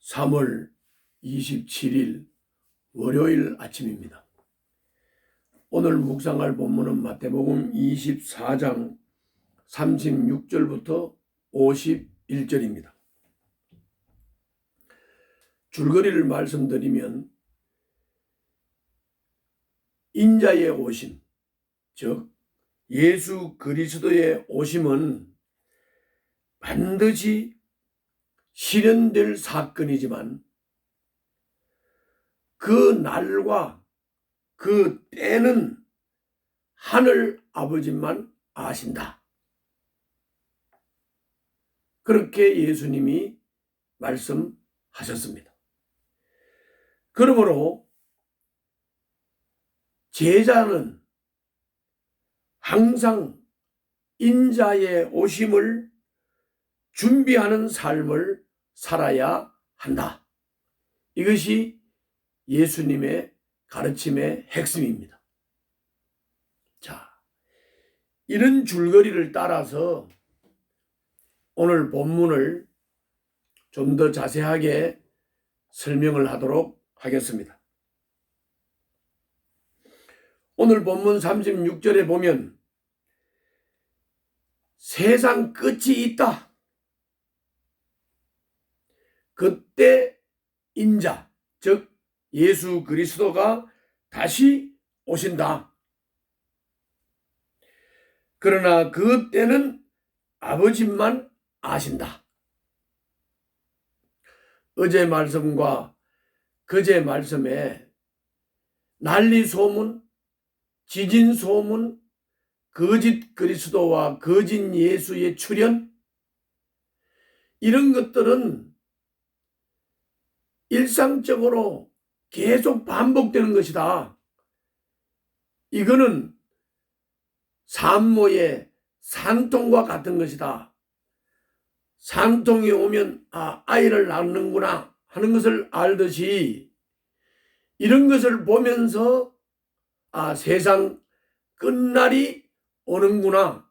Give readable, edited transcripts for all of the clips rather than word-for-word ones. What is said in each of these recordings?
3월 27일 월요일 아침입니다. 오늘 묵상할 본문은 마태복음 24장 36절부터 51절입니다. 줄거리를 말씀드리면 인자의 오심, 즉 예수 그리스도의 오심은 반드시 실현될 사건이지만 그 날과 그 때는 하늘 아버지만 아신다. 그렇게 예수님이 말씀하셨습니다. 그러므로 제자는 항상 인자의 오심을 준비하는 삶을 살아야 한다. 이것이 예수님의 가르침의 핵심입니다. 자, 이런 줄거리를 따라서 오늘 본문을 좀 더 자세하게 설명을 하도록 하겠습니다. 오늘 본문 36절에 보면 세상 끝이 있다. 그때 인자, 즉 예수 그리스도가 다시 오신다. 그러나 그 때는 아버지만 아신다. 어제 말씀과 그제 말씀에 난리 소문, 지진 소문, 거짓 그리스도와 거짓 예수의 출현, 이런 것들은 일상적으로 계속 반복되는 것이다. 이거는 산모의 산통과 같은 것이다. 산통이 오면 아이를 낳는구나 하는 것을 알듯이 이런 것을 보면서 세상 끝날이 오는구나,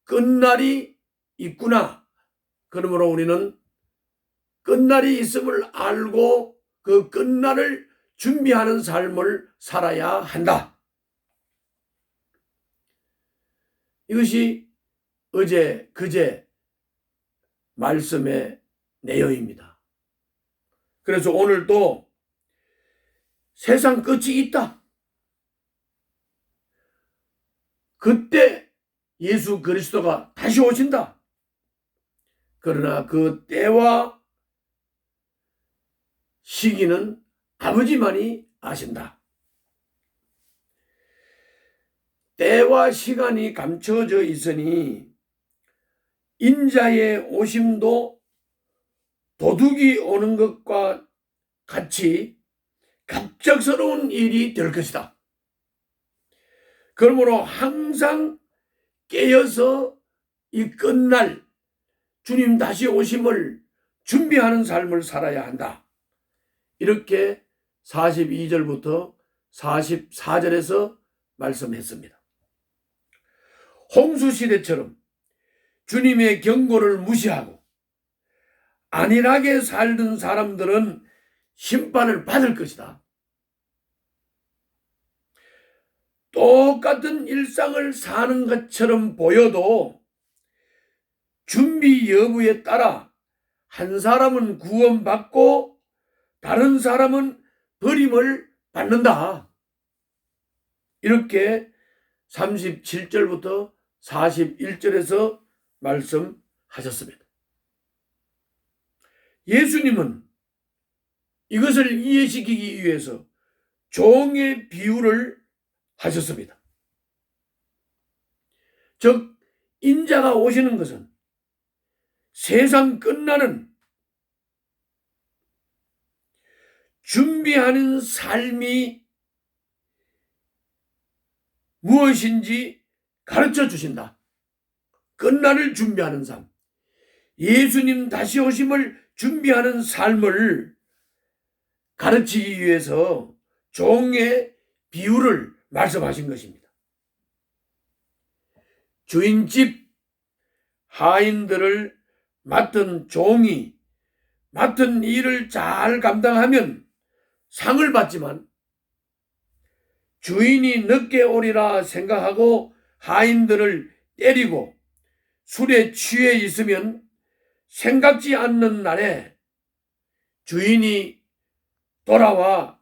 끝날이 있구나. 그러므로 우리는 끝날이 있음을 알고 그 끝날을 준비하는 삶을 살아야 한다. 이것이 어제 그제 말씀의 내용입니다. 그래서 오늘도 세상 끝이 있다. 그때 예수 그리스도가 다시 오신다. 그러나 그 때와 시기는 아버지만이 아신다. 때와 시간이 감춰져 있으니 인자의 오심도 도둑이 오는 것과 같이 갑작스러운 일이 될 것이다. 그러므로 항상 깨어서 이 끝날 주님 다시 오심을 준비하는 삶을 살아야 한다. 이렇게 42절부터 44절에서 말씀했습니다. 홍수시대처럼 주님의 경고를 무시하고 안일하게 살던 사람들은 심판을 받을 것이다. 똑같은 일상을 사는 것처럼 보여도 준비 여부에 따라 한 사람은 구원받고 다른 사람은 버림을 받는다. 이렇게 37절부터 41절에서 말씀하셨습니다. 예수님은 이것을 이해시키기 위해서 종의 비유를 하셨습니다. 즉 인자가 오시는 것은 세상 끝나는 준비하는 삶이 무엇인지 가르쳐 주신다. 끝날을 준비하는 삶, 예수님 다시 오심을 준비하는 삶을 가르치기 위해서 종의 비유를 말씀하신 것입니다. 주인집 하인들을 맡은 종이 맡은 일을 잘 감당하면 상을 받지만 주인이 늦게 오리라 생각하고 하인들을 때리고 술에 취해 있으면 생각지 않는 날에 주인이 돌아와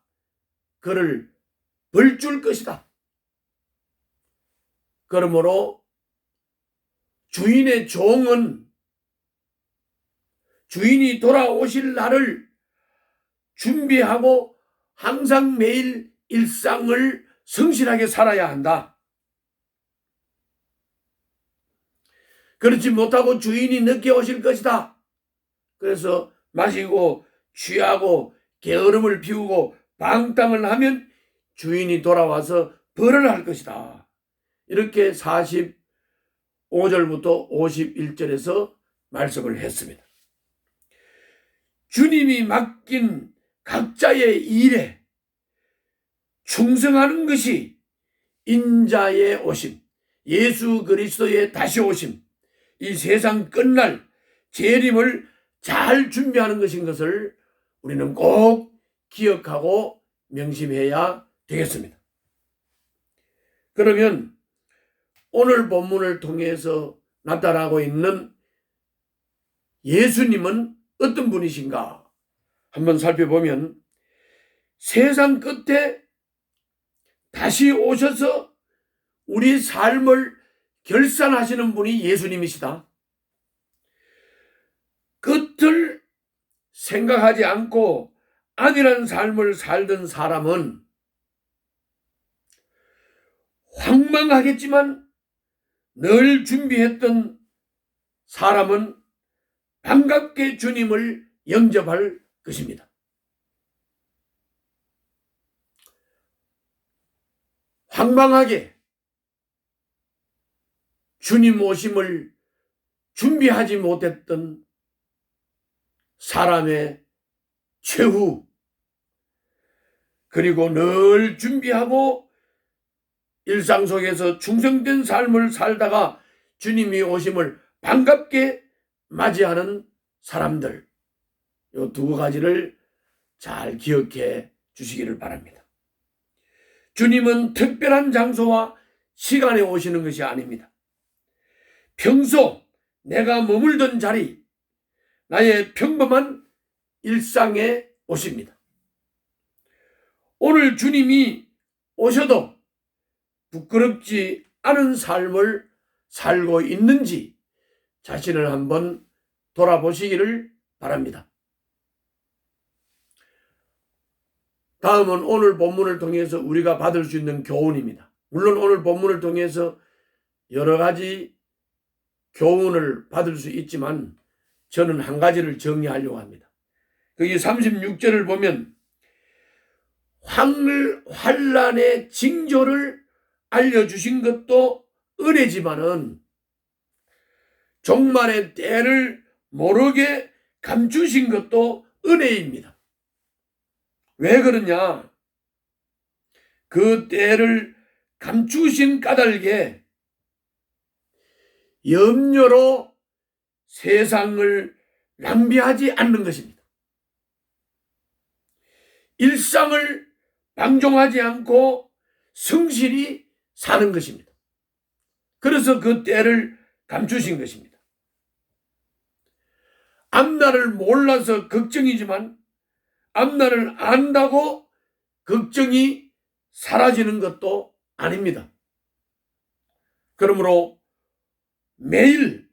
그를 벌 줄 것이다. 그러므로 주인의 종은 주인이 돌아오실 날을 준비하고 항상 매일 일상을 성실하게 살아야 한다. 그렇지 못하고 주인이 늦게 오실 것이다. 그래서 마시고 취하고 게으름을 피우고 방탕을 하면 주인이 돌아와서 벌을 할 것이다. 이렇게 45절부터 51절에서 말씀을 했습니다. 주님이 맡긴 각자의 일에 충성하는 것이 인자의 오심, 예수 그리스도의 다시 오심, 이 세상 끝날 재림을 잘 준비하는 것인 것을 우리는 꼭 기억하고 명심해야 되겠습니다. 그러면 오늘 본문을 통해서 나타나고 있는 예수님은 어떤 분이신가 한번 살펴보면 세상 끝에 다시 오셔서 우리 삶을 결산하시는 분이 예수님이시다. 끝을 생각하지 않고 안일한 삶을 살던 사람은 황망하겠지만 늘 준비했던 사람은 반갑게 주님을 영접할 것입니다. 황망하게 주님 오심을 준비하지 못했던 사람의 최후, 그리고 늘 준비하고 일상 속에서 충성된 삶을 살다가 주님이 오심을 반갑게 맞이하는 사람들, 이 두 가지를 잘 기억해 주시기를 바랍니다. 주님은 특별한 장소와 시간에 오시는 것이 아닙니다. 평소 내가 머물던 자리, 나의 평범한 일상에 오십니다. 오늘 주님이 오셔도 부끄럽지 않은 삶을 살고 있는지 자신을 한번 돌아보시기를 바랍니다. 다음은 오늘 본문을 통해서 우리가 받을 수 있는 교훈입니다. 물론 오늘 본문을 통해서 여러 가지 교훈을 받을 수 있지만 저는 한 가지를 정리하려고 합니다. 거기 36절을 보면 환란의 징조를 알려주신 것도 은혜지만은 종말의 때를 모르게 감추신 것도 은혜입니다. 왜 그러냐? 그 때를 감추신 까닭에 염려로 세상을 낭비하지 않는 것입니다. 일상을 방종하지 않고 성실히 사는 것입니다. 그래서 그 때를 감추신 것입니다. 앞날을 몰라서 걱정이지만 앞날을 안다고 걱정이 사라지는 것도 아닙니다. 그러므로 매일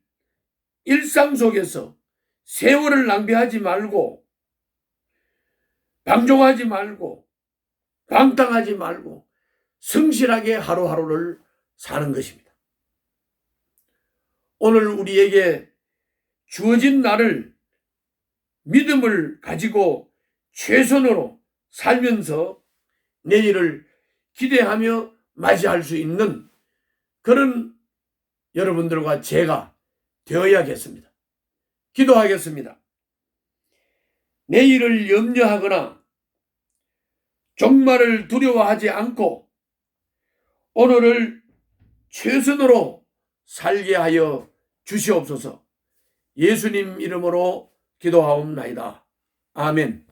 일상 속에서 세월을 낭비하지 말고 방종하지 말고 방탕하지 말고 성실하게 하루하루를 사는 것입니다. 오늘 우리에게 주어진 날을 믿음을 가지고 최선으로 살면서 내일을 기대하며 맞이할 수 있는 그런 여러분들과 제가 되어야겠습니다. 기도하겠습니다. 내일을 염려하거나 종말을 두려워하지 않고 오늘을 최선으로 살게 하여 주시옵소서. 예수님 이름으로 기도하옵나이다. 아멘.